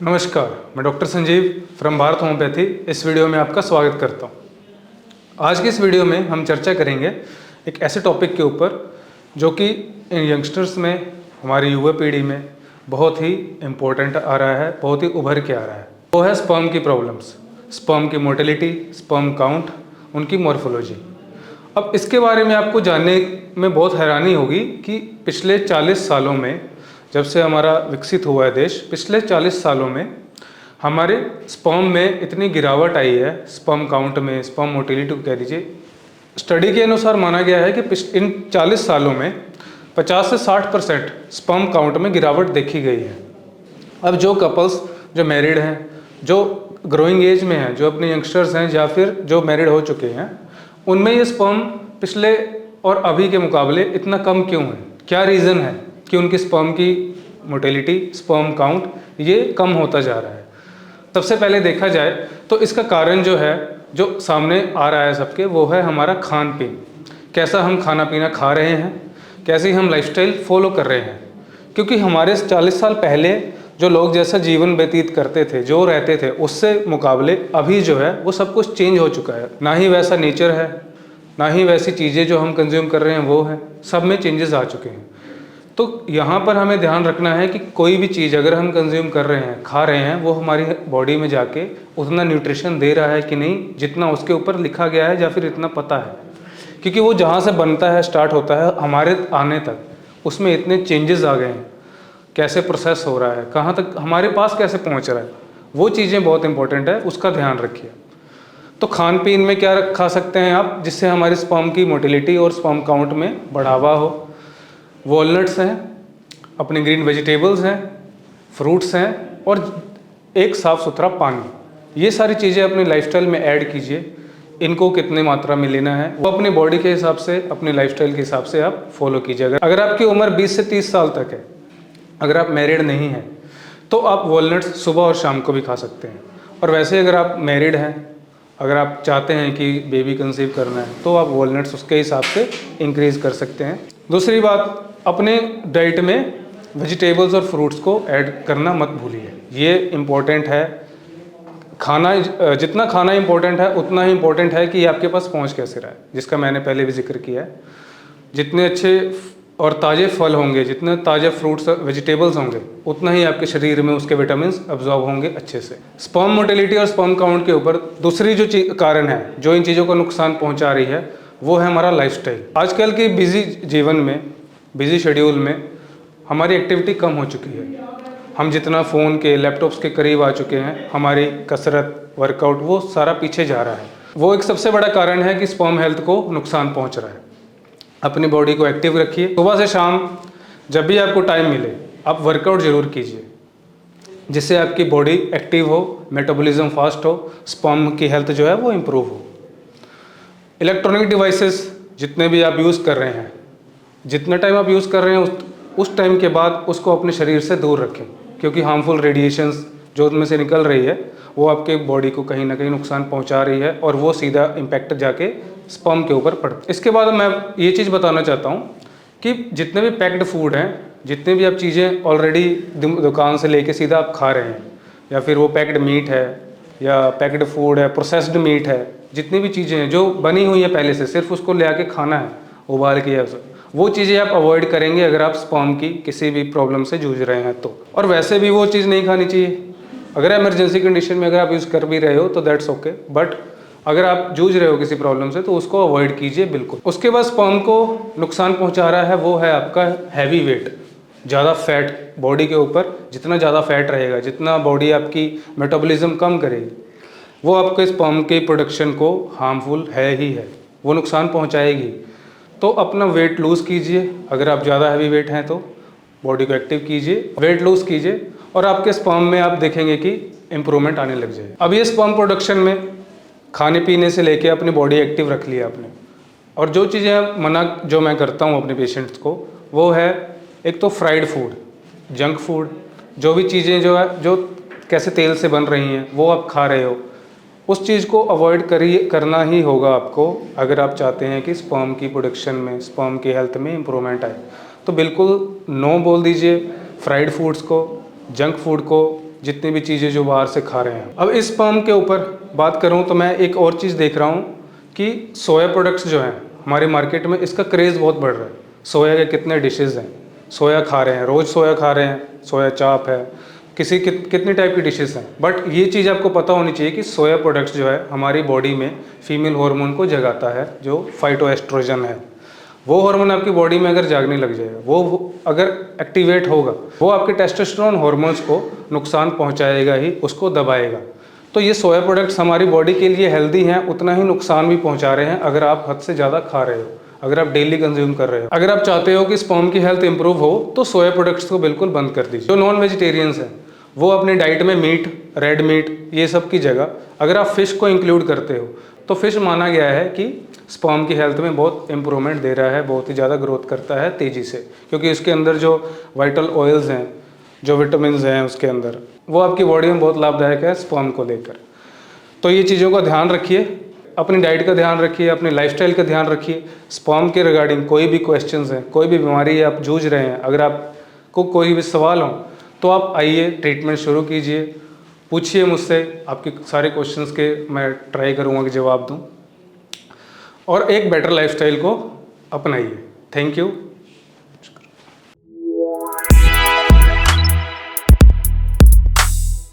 नमस्कार, मैं doctor Sanjeev from Bharat homeopathy इस वीडियो में आपका स्वागत करता हूँ। आज की इस वीडियो में हम चर्चा करेंगे एक ऐसे टॉपिक के ऊपर जो कि यंगस्टर्स में, हमारी युवा पीढ़ी में बहुत ही इम्पोर्टेंट आ रहा है, बहुत ही उभर के आ रहा है। वो है स्पर्म की प्रॉब्लम्स, स्पर्म की मोटिलिटी, स्पर्म काउंट, उनकी मॉर्फोलॉजी। अब इसके बारे में आपको जानने में बहुत हैरानी होगी कि पिछले 40 सालों में, जब से हमारा विकसित हुआ है देश, पिछले 40 सालों में हमारे स्पर्म में इतनी गिरावट आई है, स्पर्म काउंट में, स्पर्म मोटिलिटी को कह दीजिए। स्टडी के अनुसार माना गया है कि इन 40 सालों में 50 से 60% स्पर्म काउंट में गिरावट देखी गई है। अब जो कपल्स जो मैरिड हैं, जो ग्रोइंग एज में हैं, जो अपने यंगस्टर्स हैं या फिर जो मैरिड हो चुके हैं, उनमें ये स्पर्म पिछले और अभी के मुकाबले इतना कम क्यों है? क्या रीज़न है कि उनकी स्पर्म की मोटिलिटी, स्पर्म काउंट ये कम होता जा रहा है? सबसे पहले देखा जाए तो इसका कारण जो है, जो सामने आ रहा है सबके, वो है हमारा खान पीन। कैसा हम खाना पीना खा रहे हैं, कैसी हम लाइफस्टाइल फॉलो कर रहे हैं। क्योंकि हमारे 40 साल पहले जो लोग जैसा जीवन व्यतीत करते थे, जो रहते थे, उससे मुकाबले अभी जो है वो सब कुछ चेंज हो चुका है। ना ही वैसा नेचर है, ना ही वैसी चीज़ें जो हम कंज्यूम कर रहे हैं वो है, सब में चेंजेस आ चुके हैं। तो यहाँ पर हमें ध्यान रखना है कि कोई भी चीज़ अगर हम कंज्यूम कर रहे हैं, खा रहे हैं, वो हमारी बॉडी में जाके उतना न्यूट्रिशन दे रहा है कि नहीं, जितना उसके ऊपर लिखा गया है या फिर इतना पता है। क्योंकि वो जहाँ से बनता है, स्टार्ट होता है, हमारे आने तक उसमें इतने चेंजेस आ गए हैं, कैसे प्रोसेस हो रहा है, कहाँ तक हमारे पास कैसे पहुँच रहा है, वो चीज़ें बहुत इंपॉर्टेंट है, उसका ध्यान रखिए। तो खान पीन में क्या खा सकते हैं आप जिससे हमारी स्पर्म की मोटिलिटी और स्पर्म काउंट में बढ़ावा हो? वॉलनट्स हैं, अपने ग्रीन वेजिटेबल्स हैं, फ्रूट्स हैं, और एक साफ़ सुथरा पानी। ये सारी चीज़ें अपनी लाइफस्टाइल में ऐड कीजिए। इनको कितने मात्रा में लेना है वो अपनी बॉडी के हिसाब से, अपनी लाइफस्टाइल के हिसाब से आप फॉलो कीजिए। अगर आपकी उम्र 20 से 30 साल तक है, अगर आप मैरिड नहीं हैं, तो आप वॉलनट्स सुबह और शाम को भी खा सकते हैं। और वैसे अगर आप मैरिड हैं, अगर आप चाहते हैं कि बेबी कंसीव करना है, तो आप वॉलनट्स उसके हिसाब से इंक्रीज़ कर सकते हैं। दूसरी बात, अपने डाइट में वेजिटेबल्स और फ्रूट्स को ऐड करना मत भूलिए। ये इम्पोर्टेंट है। खाना, जितना खाना इम्पोर्टेंट है उतना ही इम्पोर्टेंट है कि आपके पास पहुंच कैसे रहा है, जिसका मैंने पहले भी जिक्र किया है। जितने अच्छे और ताज़े फल होंगे, जितने ताज़े फ्रूट्स वेजिटेबल्स होंगे, उतना ही आपके शरीर में उसके विटामिन्स अब्जॉर्ब होंगे अच्छे से। स्पर्म मोटिलिटी और स्पर्म काउंट के ऊपर दूसरी जो कारण है जो इन चीज़ों को नुकसान पहुंचा रही है, वो है हमारा लाइफस्टाइल। आजकल के बिजी जीवन में, बिजी शेड्यूल में हमारी एक्टिविटी कम हो चुकी है। हम जितना फ़ोन के, लैपटॉप्स के करीब आ चुके हैं, हमारी कसरत, वर्कआउट, वो सारा पीछे जा रहा है। वो एक सबसे बड़ा कारण है कि स्पर्म हेल्थ को नुकसान पहुंच रहा है। अपनी बॉडी को एक्टिव रखिए। सुबह से शाम जब भी आपको टाइम मिले, आप वर्कआउट ज़रूर कीजिए, जिससे आपकी बॉडी एक्टिव हो, मेटाबॉलिज्म फास्ट हो, स्पर्म की हेल्थ जो है वो इम्प्रूव हो। इलेक्ट्रॉनिक डिवाइसेस जितने भी आप यूज़ कर रहे हैं, जितना टाइम आप यूज़ कर रहे हैं उस टाइम के बाद उसको अपने शरीर से दूर रखें, क्योंकि हार्मफुल रेडिएशंस जो उनमें से निकल रही है वो आपके बॉडी को कहीं ना कहीं नुकसान पहुंचा रही है, और वो सीधा इम्पैक्ट जाके स्पर्म के ऊपर पड़ता है। इसके बाद मैं ये चीज़ बताना चाहता हूँ कि जितने भी पैक्ड फूड हैं, जितने भी आप चीज़ें ऑलरेडी दुकान से लेके सीधा आप खा रहे हैं, या फिर वो पैक्ड मीट है या पैक्ड फूड है, प्रोसेस्ड मीट है, जितनी भी चीज़ें हैं जो बनी हुई है पहले से, सिर्फ उसको ले आके खाना है उबाल के, या वो चीज़ें आप अवॉइड करेंगे अगर आप स्पर्म की किसी भी प्रॉब्लम से जूझ रहे हैं तो। और वैसे भी वो चीज़ नहीं खानी चाहिए। अगर इमरजेंसी कंडीशन में अगर आप यूज़ कर भी रहे हो तो दैट्स ओके, बट अगर आप जूझ रहे हो किसी प्रॉब्लम से तो उसको अवॉइड कीजिए बिल्कुल। उसके बाद स्पर्म को नुकसान पहुंचा रहा है वो है आपका हैवी वेट, ज़्यादा फैट बॉडी के ऊपर। जितना ज़्यादा फैट रहेगा, जितना बॉडी आपकी मेटाबॉलिज्म कम करेगी, वो आपके स्पर्म के प्रोडक्शन को हार्मफुल है ही है, वो नुकसान पहुँचाएगी। तो अपना वेट लूज़ कीजिए। अगर आप ज़्यादा हैवी वेट हैं तो बॉडी को एक्टिव कीजिए, वेट लूज़ कीजिए, और आपके स्पर्म में आप देखेंगे कि इम्प्रूवमेंट आने लग जाए। अब ये स्पर्म प्रोडक्शन में खाने पीने से लेके अपनी बॉडी एक्टिव रख लिया आपने। और जो चीज़ें मना जो मैं करता हूँ अपने पेशेंट्स को, वो है एक तो फ्राइड फूड, जंक फूड, जो भी चीज़ें जो है जो कैसे तेल से बन रही हैं वो आप खा रहे हो, उस चीज़ को अवॉइड करना ही होगा आपको, अगर आप चाहते हैं कि स्पर्म की प्रोडक्शन में, स्पर्म की हेल्थ में इम्प्रूवमेंट आए। तो बिल्कुल नो बोल दीजिए फ्राइड फूड्स को, जंक फूड को, जितनी भी चीज़ें जो बाहर से खा रहे हैं। अब इस स्पर्म के ऊपर बात करूं तो मैं एक और चीज़ देख रहा हूं कि सोया प्रोडक्ट्स जो हैं हमारे मार्केट में, इसका क्रेज़ बहुत बढ़ रहा है। सोया के कितने डिशेज़ हैं, सोया खा रहे हैं, रोज़ सोया खा रहे हैं, सोया चाप है, कितनी टाइप की डिशेस हैं। बट ये चीज़ आपको पता होनी चाहिए कि सोया प्रोडक्ट्स जो है हमारी बॉडी में फीमेल हार्मोन को जगाता है, जो फाइटोएस्ट्रोजन है। वो हार्मोन आपकी बॉडी में अगर जागने लग जाएगा, वो अगर एक्टिवेट होगा, वो आपके टेस्टोस्टेरोन हार्मोन्स को नुकसान पहुंचाएगा ही, उसको दबाएगा। तो ये सोया प्रोडक्ट्स हमारी बॉडी के लिए हेल्दी हैं, उतना ही नुकसान भी पहुंचा रहे हैं अगर आप हद से ज़्यादा खा रहे हो, अगर आप डेली कंज्यूम कर रहे हो। अगर आप चाहते हो कि स्पर्म की हेल्थ इंप्रूव हो तो सोया प्रोडक्ट्स को बिल्कुल बंद कर दीजिए। जो नॉन वेजिटेरियंस हैं वो अपनी डाइट में मीट, रेड मीट, ये सब की जगह अगर आप फ़िश को इंक्लूड करते हो तो फ़िश माना गया है कि स्पर्म की हेल्थ में बहुत इंप्रूवमेंट दे रहा है, बहुत ही ज़्यादा ग्रोथ करता है तेज़ी से, क्योंकि उसके अंदर जो वाइटल ऑयल्स हैं, जो विटामिन हैं उसके अंदर, वो आपकी बॉडी में बहुत लाभदायक है स्पर्म को लेकर। तो ये चीज़ों का ध्यान रखिए, अपनी डाइट का ध्यान रखिए, अपनी लाइफस्टाइल का ध्यान रखिए। स्पर्म के रिगार्डिंग कोई भी क्वेश्चंस हैं, कोई भी बीमारी आप जूझ रहे हैं, अगर आपको कोई भी सवाल हो तो आप आइए, ट्रीटमेंट शुरू कीजिए, पूछिए मुझसे, आपके सारे क्वेश्चंस के मैं ट्राई करूँगा कि जवाब दूँ, और एक बेटर लाइफस्टाइल को अपनाइए। Thank you.